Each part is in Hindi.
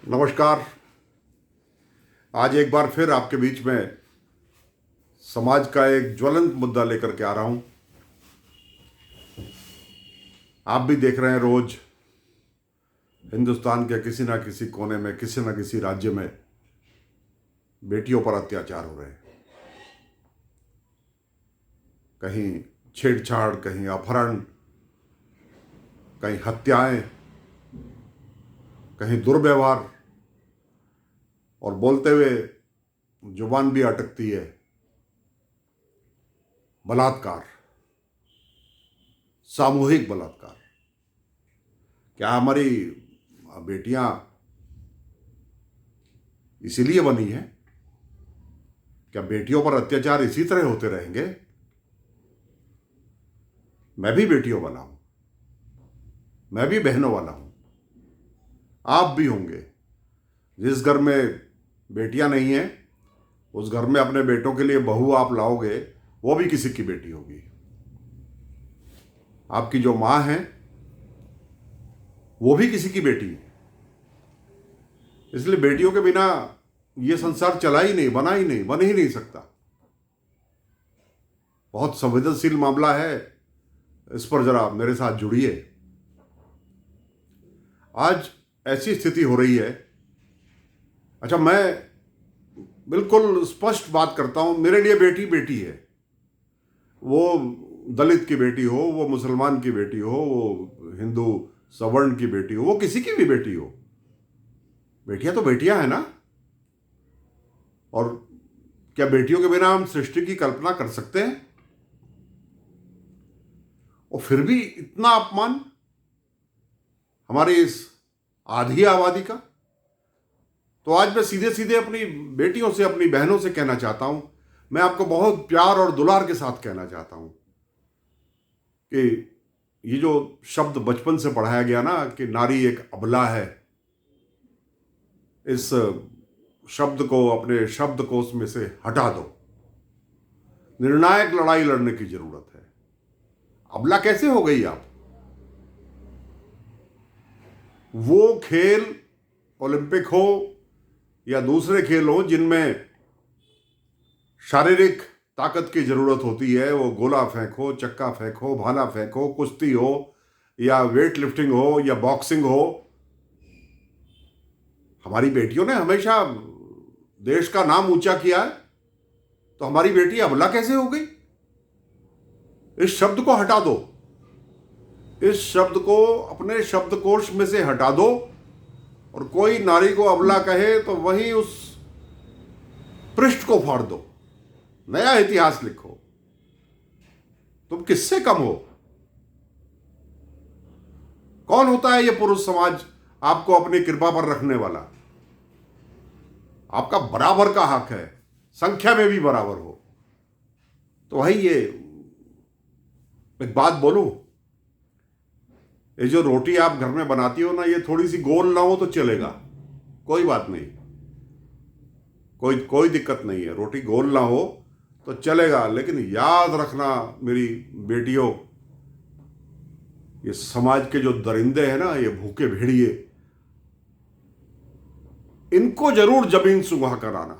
नमस्कार। आज एक बार फिर आपके बीच में समाज का एक ज्वलंत मुद्दा लेकर के आ रहा हूं। आप भी देख रहे हैं रोज हिंदुस्तान के किसी ना किसी कोने में, किसी ना किसी राज्य में बेटियों पर अत्याचार हो रहे हैं। कहीं छेड़छाड़, कहीं अपहरण, कहीं हत्याएं, कहीं दुर्व्यवहार, और बोलते हुए जुबान भी अटकती है। बलात्कार, सामूहिक बलात्कार। क्या हमारी बेटियां इसीलिए बनी हैं? क्या बेटियों पर अत्याचार इसी तरह होते रहेंगे? मैं भी बेटियों वाला हूं, मैं भी बहनों वाला हूं, आप भी होंगे। जिस घर में बेटियां नहीं हैं, उस घर में अपने बेटों के लिए बहू आप लाओगे, वो भी किसी की बेटी होगी। आपकी जो मां है वो भी किसी की बेटी है। इसलिए बेटियों के बिना ये संसार चला ही नहीं, बना ही नहीं, बन ही नहीं सकता। बहुत संवेदनशील मामला है, इस पर जरा मेरे साथ जुड़िए। आज ऐसी स्थिति हो रही है। अच्छा, मैं बिल्कुल स्पष्ट बात करता हूं, मेरे लिए बेटी बेटी है। वो दलित की बेटी हो, वो मुसलमान की बेटी हो, वो हिंदू सवर्ण की बेटी हो, वो किसी की भी बेटी हो, बेटियां तो बेटियां हैं ना। और क्या बेटियों के बिना हम सृष्टि की कल्पना कर सकते हैं? और फिर भी इतना अपमान हमारी इस आधी आबादी का। तो आज मैं सीधे सीधे अपनी बेटियों से, अपनी बहनों से कहना चाहता हूं, मैं आपको बहुत प्यार और दुलार के साथ कहना चाहता हूं कि ये जो शब्द बचपन से पढ़ाया गया ना कि नारी एक अबला है, इस शब्द को अपने शब्दकोश में से हटा दो। निर्णायक लड़ाई लड़ने की जरूरत है। अबला कैसे हो गई आप? वो खेल, ओलंपिक हो या दूसरे खेल हो जिनमें शारीरिक ताकत की जरूरत होती है, वो गोला फेंको, चक्का फेंको, भाला फेंको, कुश्ती हो या वेट लिफ्टिंग हो या बॉक्सिंग हो, हमारी बेटियों ने हमेशा देश का नाम ऊंचा किया है। तो हमारी बेटी अबला कैसे हो गई? इस शब्द को हटा दो, इस शब्द को अपने शब्दकोश में से हटा दो। और कोई नारी को अबला कहे तो वहीं उस पृष्ठ को फाड़ दो, नया इतिहास लिखो। तुम किससे कम हो? कौन होता है ये पुरुष समाज आपको अपनी कृपा पर रखने वाला? आपका बराबर का हक है, संख्या में भी बराबर हो। तो भाई, ये एक बात बोलूं, ये जो रोटी आप घर में बनाती हो ना, ये थोड़ी सी गोल ना हो तो चलेगा, कोई बात नहीं, कोई दिक्कत नहीं है। रोटी गोल ना हो तो चलेगा, लेकिन याद रखना मेरी बेटियों, ये समाज के जो दरिंदे हैं ना, ये भूखे भेड़िए, इनको जरूर जमीन सुगहा कराना,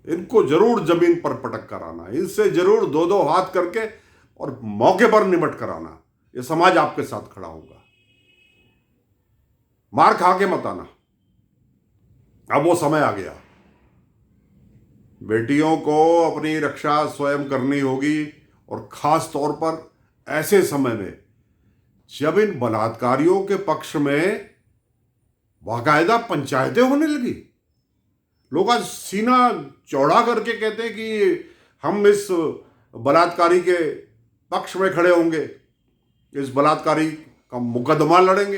इनको जरूर जमीन पर पटक कराना, इनसे जरूर दो दो हाथ करके और मौके पर निपट कराना। ये समाज आपके साथ खड़ा होगा। मार खा के मत आना। अब वो समय आ गया। बेटियों को अपनी रक्षा स्वयं करनी होगी, और खास तौर पर ऐसे समय में जब इन बलात्कारियों के पक्ष में बाकायदा पंचायतें होने लगी। लोग आज सीना चौड़ा करके कहते हैं कि हम इस बलात्कारी के पक्ष में खड़े होंगे, इस बलात्कारी का मुकदमा लड़ेंगे।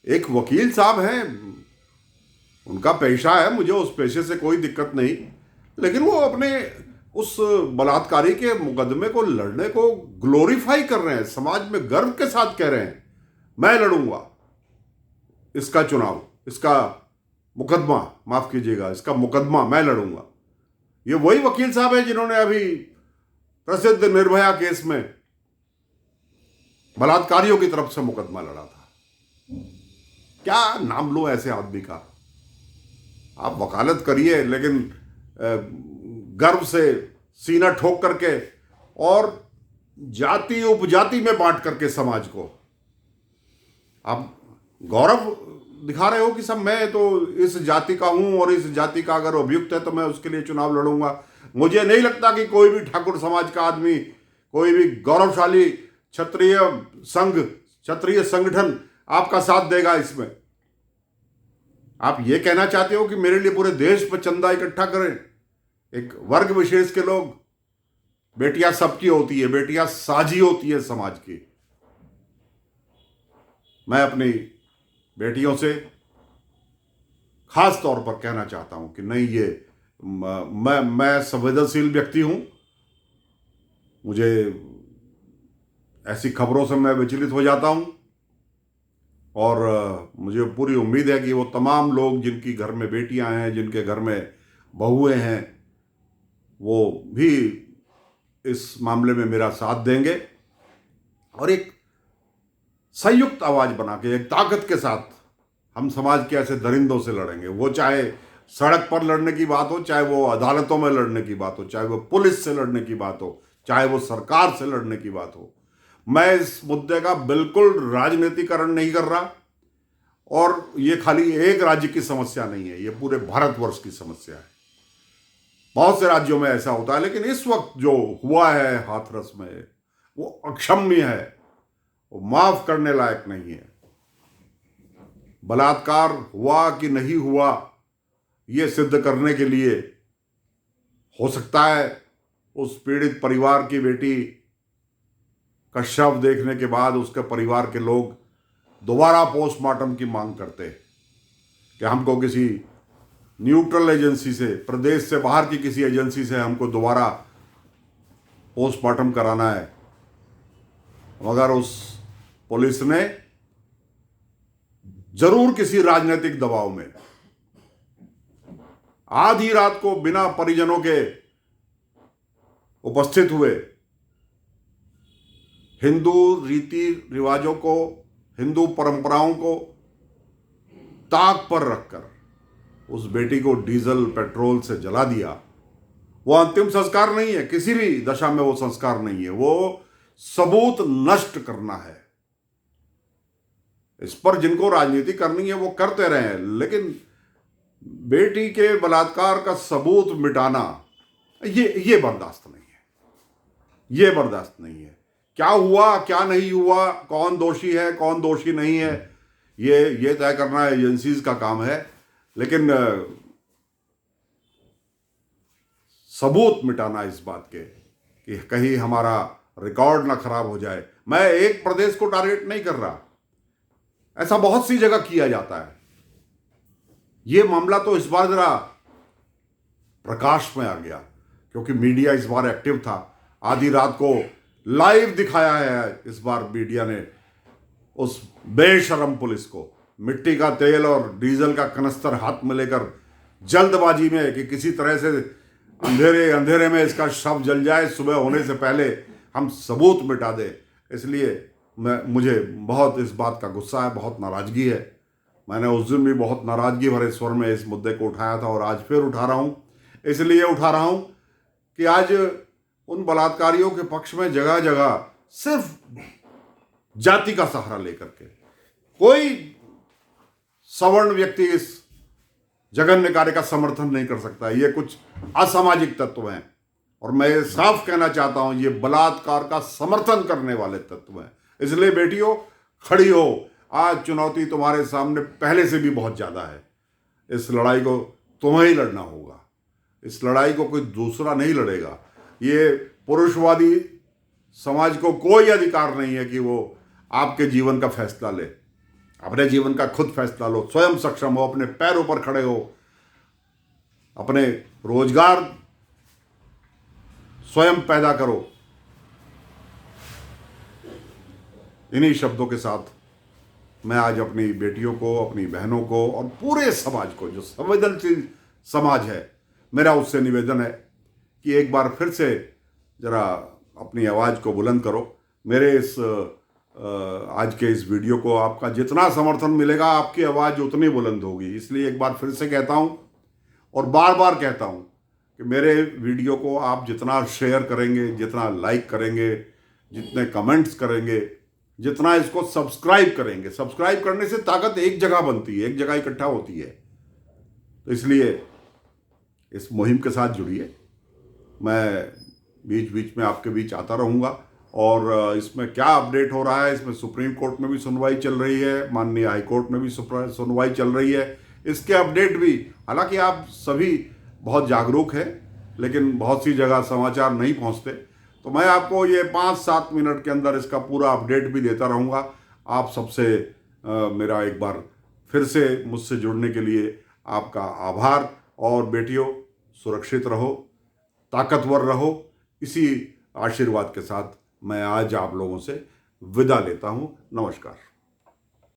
एक वकील साहब हैं, उनका पेशा है, मुझे उस पेशे से कोई दिक्कत नहीं, लेकिन वो अपने उस बलात्कारी के मुकदमे को लड़ने को ग्लोरीफाई कर रहे हैं, समाज में गर्व के साथ कह रहे हैं मैं लड़ूंगा इसका चुनाव, इसका मुकदमा, माफ कीजिएगा, इसका मुकदमा मैं लड़ूंगा। ये वही वकील साहब हैं जिन्होंने अभी प्रसिद्ध निर्भया केस में बलात्कारियों की तरफ से मुकदमा लड़ा था। क्या नाम लो ऐसे आदमी का? आप वकालत करिए, लेकिन गर्व से सीना ठोक करके और जाति उपजाति में बांट करके समाज को आप गौरव दिखा रहे हो कि सब मैं तो इस जाति का हूं और इस जाति का अगर अभियुक्त है तो मैं उसके लिए चुनाव लड़ूंगा। मुझे नहीं लगता कि कोई भी ठाकुर समाज का आदमी, कोई भी गौरवशाली क्षत्रिय संघ, क्षत्रिय संगठन आपका साथ देगा इसमें। आप ये कहना चाहते हो कि मेरे लिए पूरे देश पर चंदा इकट्ठा करें? एक वर्ग विशेष के लोग? बेटियां सबकी होती है, बेटियां साझी होती है समाज की। मैं अपनी बेटियों से खास तौर पर कहना चाहता हूं कि नहीं, ये मैं संवेदनशील व्यक्ति हूं। मुझे ऐसी खबरों से मैं विचलित हो जाता हूं और मुझे पूरी उम्मीद है कि वो तमाम लोग जिनकी घर में बेटियां हैं, जिनके घर में बहुएं हैं, वो भी इस मामले में मेरा साथ देंगे और एक संयुक्त आवाज बना के, एक ताकत के साथ हम समाज के ऐसे दरिंदों से लड़ेंगे। वो चाहे सड़क पर लड़ने की बात हो, चाहे वो अदालतों में लड़ने की बात हो, चाहे वो पुलिस से लड़ने की बात हो, चाहे वो सरकार से लड़ने की बात हो। मैं इस मुद्दे का बिल्कुल राजनीतिकरण नहीं कर रहा और ये खाली एक राज्य की समस्या नहीं है, ये पूरे भारतवर्ष की समस्या है। बहुत से राज्यों में ऐसा होता है, लेकिन इस वक्त जो हुआ है हाथरस में वो अक्षम्य है, वो माफ करने लायक नहीं है। बलात्कार हुआ कि नहीं हुआ ये सिद्ध करने के लिए हो सकता है उस पीड़ित परिवार की बेटी का शव देखने के बाद उसके परिवार के लोग दोबारा पोस्टमार्टम की मांग करते कि हमको किसी न्यूट्रल एजेंसी से, प्रदेश से बाहर की किसी एजेंसी से हमको दोबारा पोस्टमार्टम कराना है। मगर उस पुलिस ने जरूर किसी राजनीतिक दबाव में आधी रात को बिना परिजनों के उपस्थित हुए हिंदू रीति रिवाजों को, हिंदू परंपराओं को ताक पर रखकर उस बेटी को डीजल पेट्रोल से जला दिया। वो अंतिम संस्कार नहीं है, किसी भी दशा में वो संस्कार नहीं है, वो सबूत नष्ट करना है। इस पर जिनको राजनीति करनी है वो करते रहे, लेकिन बेटी के बलात्कार का सबूत मिटाना ये बर्दाश्त नहीं है, ये बर्दाश्त नहीं है। क्या हुआ क्या नहीं हुआ, कौन दोषी है कौन दोषी नहीं है, ये तय करना एजेंसीज का काम है, लेकिन सबूत मिटाना इस बात के कि कहीं हमारा रिकॉर्ड ना खराब हो जाए। मैं एक प्रदेश को टारगेट नहीं कर रहा, ऐसा बहुत सी जगह किया जाता है। यह मामला तो इस बार जरा प्रकाश में आ गया क्योंकि मीडिया इस बार एक्टिव था। आधी रात को लाइव दिखाया है इस बार मीडिया ने उस बेशरम पुलिस को मिट्टी का तेल और डीजल का कनस्तर हाथ में लेकर जल्दबाजी में कि किसी तरह से अंधेरे में इसका शव जल जाए, सुबह होने से पहले हम सबूत मिटा दे। इसलिए मुझे बहुत इस बात का गुस्सा है, बहुत नाराजगी है। मैंने उस दिन भी बहुत नाराजगी भरे स्वर में इस मुद्दे को उठाया था और आज फिर उठा रहा हूं। इसलिए उठा रहा हूं कि आज उन बलात्कारियों के पक्ष में जगह जगह सिर्फ जाति का सहारा लेकर के कोई सवर्ण व्यक्ति इस जघन्य कार्य का समर्थन नहीं कर सकता। ये कुछ असामाजिक तत्व हैं और मैं साफ कहना चाहता हूं, ये बलात्कार का समर्थन करने वाले तत्व हैं। इसलिए बेटियों खड़ी हो, आज चुनौती तुम्हारे सामने पहले से भी बहुत ज्यादा है। इस लड़ाई को तुम्हें ही लड़ना होगा, इस लड़ाई को कोई दूसरा नहीं लड़ेगा। ये पुरुषवादी समाज को कोई अधिकार नहीं है कि वो आपके जीवन का फैसला ले। अपने जीवन का खुद फैसला लो, स्वयं सक्षम हो, अपने पैरों पर खड़े हो, अपने रोजगार स्वयं पैदा करो। इन्हीं शब्दों के साथ मैं आज अपनी बेटियों को, अपनी बहनों को और पूरे समाज को, जो संवेदनशील समाज है, मेरा उससे निवेदन है कि एक बार फिर से जरा अपनी आवाज को बुलंद करो। मेरे इस आज के इस वीडियो को आपका जितना समर्थन मिलेगा आपकी आवाज़ उतनी बुलंद होगी। इसलिए एक बार फिर से कहता हूँ और बार बार कहता हूँ कि मेरे वीडियो को आप जितना शेयर करेंगे, जितना लाइक करेंगे, जितने कमेंट्स करेंगे, जितना इसको सब्सक्राइब करेंगे, सब्सक्राइब करने से ताकत एक जगह बनती है, एक जगह इकट्ठा होती है। तो इसलिए इस मुहिम के साथ जुड़िए। मैं बीच बीच में आपके बीच आता रहूँगा और इसमें क्या अपडेट हो रहा है, इसमें सुप्रीम कोर्ट में भी सुनवाई चल रही है, माननीय हाई कोर्ट में भी सुनवाई चल रही है, इसके अपडेट भी, हालांकि आप सभी बहुत जागरूक हैं लेकिन बहुत सी जगह समाचार नहीं पहुंचते, तो मैं आपको ये 5-7 मिनट के अंदर इसका पूरा अपडेट भी देता रहूँगा। आप सबसे मेरा एक बार फिर से मुझसे जुड़ने के लिए आपका आभार। और बेटियों, सुरक्षित रहो, ताकतवर रहो, इसी आशीर्वाद के साथ मैं आज आप लोगों से विदा लेता हूँ। नमस्कार।